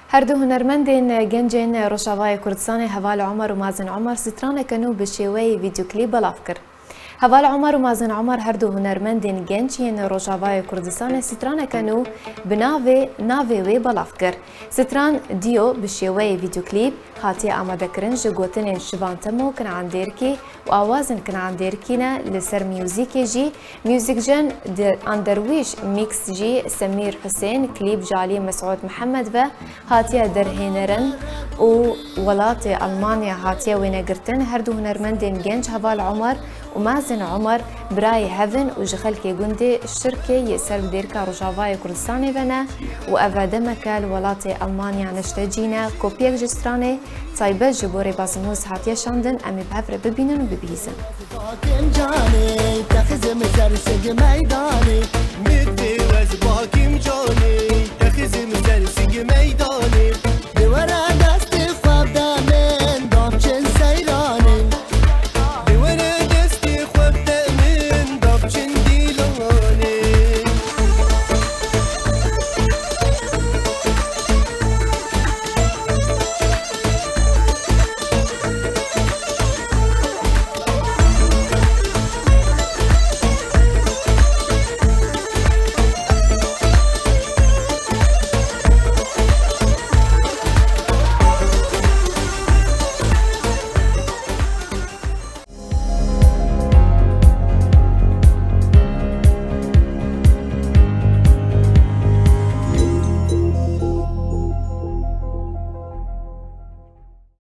هردو هنرمندین گنجین روشاوای کردستان هوال عمر و مازن عمر سترانه کنو بشیوی ویدیو کلیپ بلاف کرد. هوال عمر و مازن عمر هردو هنرمندین گنجین روشاوای کردستان سترانه کنو بناوی وی بلاف کرد. ستران دیو بشیوی ویدیو کلیپ هاتی آماده کرن جگوتنین شوانتمو کنعندیرکی و آوازن کنعندیرکینا لسر میوزیکی جی میوزیک جن اندرویش میکس جی سمیر حسین کلیپ جالی مسعود محمد و هاتیا درهینرن و ولات ألمانيا هاتيا وينقرتن هردو هنرمندين جنج هوال عمر ومازن عمر براي هفن وجخلكي جندي الشركة يسر بديركا رجافاي كردستاني بنا وأفادمك الولات ألمانيا نشتجينا كوبيك جستراني طيبة جبوري بازموز هاتيا شاندن أمي بهفر ببينن وببيزن ميدي وزباكيم جاني تخزم زرسنج ميداني